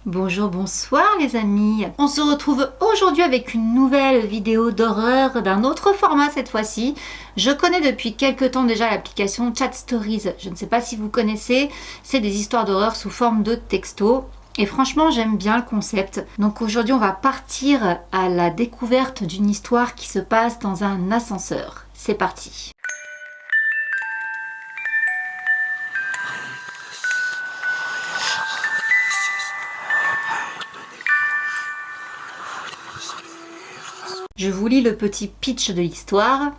Bonjour, bonsoir les amis. On se retrouve aujourd'hui avec une nouvelle vidéo d'horreur d'un autre format cette fois-ci. Je connais depuis quelques temps déjà l'application Chat Stories. Je ne sais pas si vous connaissez, c'est des histoires d'horreur sous forme de texto. Et franchement, j'aime bien le concept. Donc aujourd'hui, on va partir à la découverte d'une histoire qui se passe dans un ascenseur. C'est parti. Je vous lis le petit pitch de l'histoire.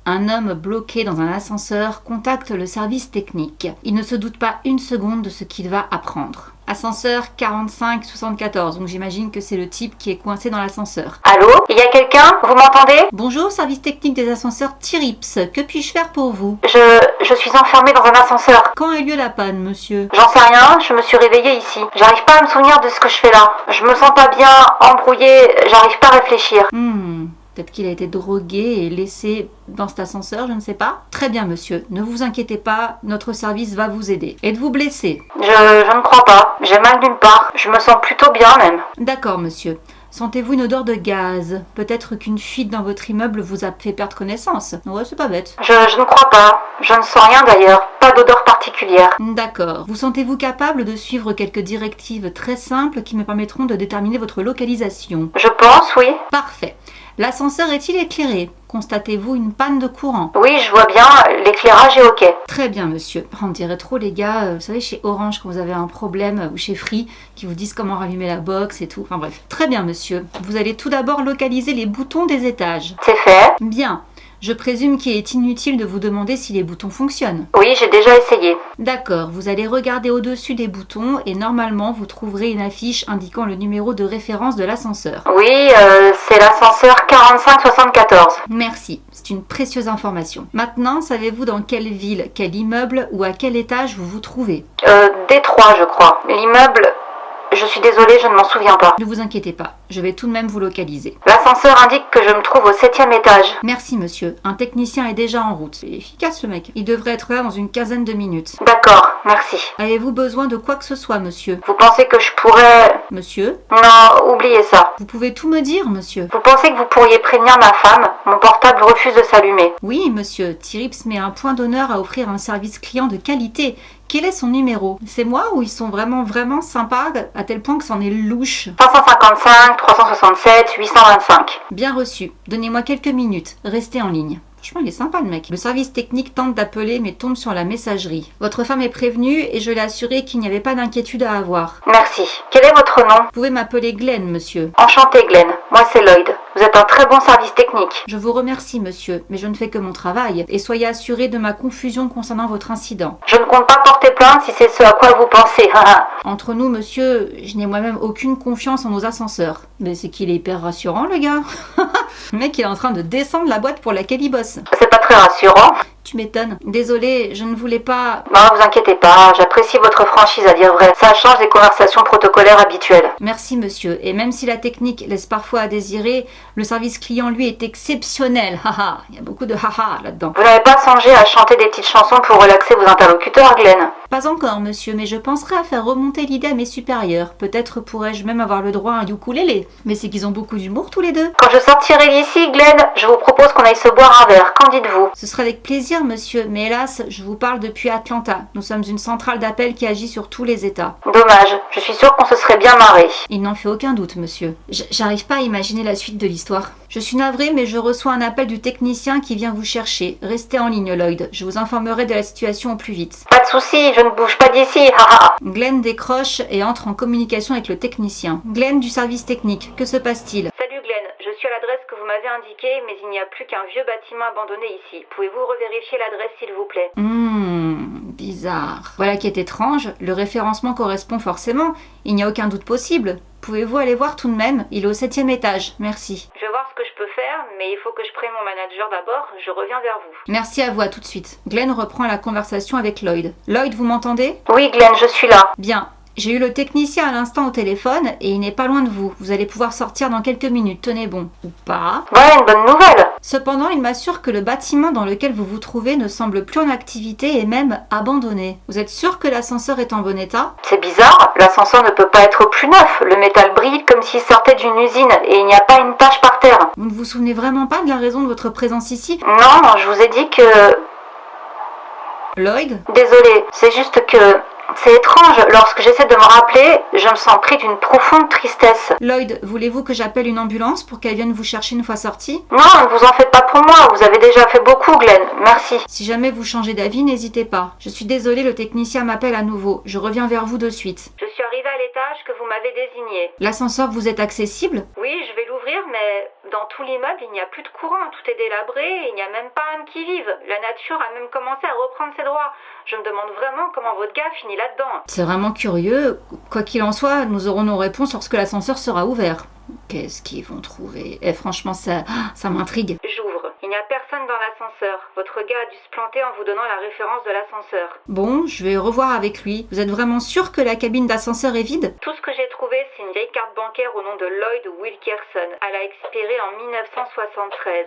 Un homme bloqué dans un ascenseur contacte le service technique. Il ne se doute pas une seconde de ce qu'il va apprendre. Ascenseur 4574, donc j'imagine que c'est le type qui est coincé dans l'ascenseur. Allô? Il y a quelqu'un? Vous m'entendez? Bonjour, service technique des ascenseurs Tirips. Que puis-je faire pour vous? Je suis enfermée dans un ascenseur. Quand a eu lieu la panne, monsieur? J'en sais rien, je me suis réveillée ici. J'arrive pas à me souvenir de ce que je fais là. Je me sens pas bien, embrouillée, j'arrive pas à réfléchir. Peut-être qu'il a été drogué et laissé dans cet ascenseur, je ne sais pas. Très bien, monsieur. Ne vous inquiétez pas, notre service va vous aider. Êtes-vous blessé? Je ne crois pas. J'ai mal nulle part. Je me sens plutôt bien même. D'accord, monsieur. Sentez-vous une odeur de gaz? Peut-être qu'une fuite dans votre immeuble vous a fait perdre connaissance. Ouais, c'est pas bête. Je ne crois pas. Je ne sens rien d'ailleurs. Pas d'odeur particulière. D'accord. Vous sentez-vous capable de suivre quelques directives très simples qui me permettront de déterminer votre localisation? Je pense, oui. Parfait. L'ascenseur est-il éclairé? Constatez-vous une panne de courant? Oui, je vois bien. L'éclairage est ok. Très bien, monsieur. On dirait trop les gars, vous savez, chez Orange, quand vous avez un problème, ou chez Free, qui vous disent comment rallumer la box et tout. Enfin bref. Très bien, monsieur. Vous allez tout d'abord localiser les boutons des étages. C'est fait. Bien. Je présume qu'il est inutile de vous demander si les boutons fonctionnent. Oui, j'ai déjà essayé. D'accord, vous allez regarder au-dessus des boutons et normalement vous trouverez une affiche indiquant le numéro de référence de l'ascenseur. Oui, c'est l'ascenseur 4574. Merci, c'est une précieuse information. Maintenant, savez-vous dans quelle ville, quel immeuble ou à quel étage vous vous trouvez? Détroit, je crois. L'immeuble... Je suis désolée, je ne m'en souviens pas. Ne vous inquiétez pas, je vais tout de même vous localiser. L'ascenseur indique que je me trouve au 7e étage. Merci monsieur, un technicien est déjà en route. C'est efficace le mec. Il devrait être là dans une quinzaine de minutes. D'accord, merci. Avez-vous besoin de quoi que ce soit, monsieur? Vous pensez que je pourrais... Monsieur? Non, oubliez ça. Vous pouvez tout me dire, monsieur. Vous pensez que vous pourriez prévenir ma femme? Mon portable refuse de s'allumer. Oui, monsieur, Tirips met un point d'honneur à offrir un service client de qualité. Quel est son numéro? C'est moi ou ils sont vraiment sympas à tel point que c'en est louche? 555, 367, 825. Bien reçu. Donnez-moi quelques minutes. Restez en ligne. Franchement, il est sympa le mec. Le service technique tente d'appeler mais tombe sur la messagerie. Votre femme est prévenue et je l'ai assurée qu'il n'y avait pas d'inquiétude à avoir. Merci. Quel est votre nom? Vous pouvez m'appeler Glenn, monsieur. Enchantée, Glenn. Moi, c'est Lloyd. Vous êtes un très bon service technique. Je vous remercie, monsieur, mais je ne fais que mon travail. Et soyez assuré de ma confusion concernant votre incident. Je ne compte pas porter plainte si c'est ce à quoi vous pensez. Entre nous, monsieur, je n'ai moi-même aucune confiance en nos ascenseurs. Mais c'est qu'il est hyper rassurant, le gars. Le mec, il est en train de descendre la boîte pour laquelle il bosse. C'est pas très rassurant. Tu m'étonnes. Désolée, je ne voulais pas... Non, vous inquiétez pas, j'apprécie votre franchise à dire vrai. Ça change des conversations protocolaires habituelles. Merci, monsieur. Et même si la technique laisse parfois à désirer, le service client, lui, est exceptionnel. Haha, il y a beaucoup de haha là-dedans. Vous n'avez pas songé à chanter des petites chansons pour relaxer vos interlocuteurs, Glenn? Pas encore, monsieur, mais je penserai à faire remonter l'idée à mes supérieurs. Peut-être pourrais-je même avoir le droit à un ukulélé. Mais c'est qu'ils ont beaucoup d'humour tous les deux. Quand je sortirai d'ici, Glenn, je vous propose qu'on aille se boire un verre. Qu'en dites-vous? Ce sera avec plaisir, monsieur, mais hélas, je vous parle depuis Atlanta. Nous sommes une centrale d'appel qui agit sur tous les États. Dommage, je suis sûre qu'on se serait bien marré. Il n'en fait aucun doute, monsieur. J'arrive pas à imaginer la suite de l'histoire. Je suis navrée, mais je reçois un appel du technicien qui vient vous chercher. Restez en ligne, Lloyd. Je vous informerai de la situation au plus vite. Pas de souci, je ne bouge pas d'ici, haha. Glenn décroche et entre en communication avec le technicien. Glenn du service technique, que se passe-t-il? Salut Glenn, je suis à l'adresse que vous m'avez indiquée, mais il n'y a plus qu'un vieux bâtiment abandonné ici. Pouvez-vous revérifier l'adresse s'il vous plaît? Bizarre. Voilà qui est étrange, le référencement correspond forcément, il n'y a aucun doute possible. Pouvez-vous aller voir tout de même? Il est au 7e étage, merci. Je vais voir ce que je peux faire, mais il faut que je prenne mon manager d'abord, je reviens vers vous. Merci à vous, à tout de suite. Glenn reprend la conversation avec Lloyd. Lloyd, vous m'entendez? Oui Glenn, je suis là. Bien. J'ai eu le technicien à l'instant au téléphone et il n'est pas loin de vous. Vous allez pouvoir sortir dans quelques minutes, tenez bon. Ou pas. Voilà une bonne nouvelle. Cependant, il m'assure que le bâtiment dans lequel vous vous trouvez ne semble plus en activité et même abandonné. Vous êtes sûr que l'ascenseur est en bon état? C'est bizarre, l'ascenseur ne peut pas être plus neuf. Le métal brille comme s'il sortait d'une usine et il n'y a pas une tache par terre. Vous ne vous souvenez vraiment pas de la raison de votre présence ici? Non, je vous ai dit que... Lloyd? Désolée, c'est juste que... C'est étrange, lorsque j'essaie de me rappeler, je me sens pris d'une profonde tristesse. Lloyd, voulez-vous que j'appelle une ambulance pour qu'elle vienne vous chercher une fois sortie? Non, ne vous en faites pas pour moi, vous avez déjà fait beaucoup, Glenn, merci. Si jamais vous changez d'avis, n'hésitez pas. Je suis désolée, le technicien m'appelle à nouveau. Je reviens vers vous de suite. Je suis arrivée à l'étage que vous m'avez désigné. L'ascenseur vous est accessible? Oui, je vais l'ouvrir, mais dans tout l'immeuble, il n'y a plus de courant, tout est délabré, et il n'y a même pas âme qui vive. La nature a même commencé à reprendre ses droits. Je me demande vraiment comment votre gars finit là-dedans. C'est vraiment curieux. Quoi qu'il en soit, nous aurons nos réponses lorsque l'ascenseur sera ouvert. Qu'est-ce qu'ils vont trouver? Franchement, ça m'intrigue. J'ouvre. Il n'y a personne dans l'ascenseur. Votre gars a dû se planter en vous donnant la référence de l'ascenseur. Bon, je vais revoir avec lui. Vous êtes vraiment sûr que la cabine d'ascenseur est vide? Tout ce que j'ai trouvé, c'est une vieille carte bancaire au nom de Lloyd Wilkerson. Elle a expiré en 1973.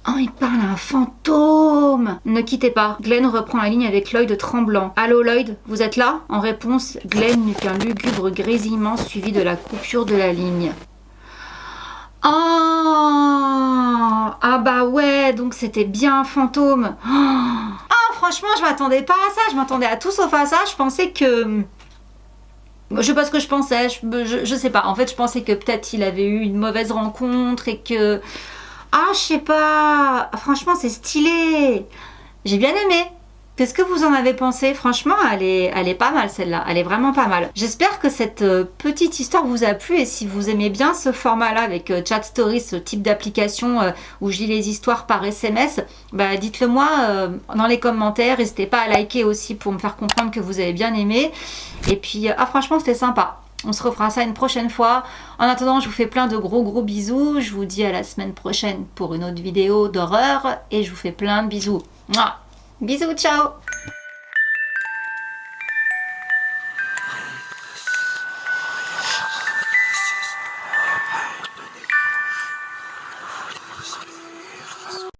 Oh, il parle à un fantôme! Ne quittez pas. Glenn reprend la ligne avec Lloyd tremblant. Allô Lloyd, vous êtes là? En réponse, Glenn n'eut qu'un lugubre grésillement suivi de la coupure de la ligne. Oh! Ah bah ouais, donc c'était bien un fantôme. Oh, franchement, je m'attendais pas à ça. Je m'attendais à tout sauf à ça. Je pensais que... Je sais pas ce que je pensais. Je sais pas. En fait, je pensais que peut-être il avait eu une mauvaise rencontre et que... Ah, je sais pas. Franchement, c'est stylé. J'ai bien aimé. Qu'est-ce que vous en avez pensé? Franchement, elle est pas mal celle-là. Elle est vraiment pas mal. J'espère que cette petite histoire vous a plu et si vous aimez bien ce format-là avec Chat Stories, ce type d'application où je lis les histoires par SMS, bah dites-le moi dans les commentaires. N'hésitez pas à liker aussi pour me faire comprendre que vous avez bien aimé. Et puis, franchement, c'était sympa. On se refera ça une prochaine fois. En attendant, je vous fais plein de gros bisous. Je vous dis à la semaine prochaine pour une autre vidéo d'horreur. Et je vous fais plein de bisous. Mouah. Bisous, ciao!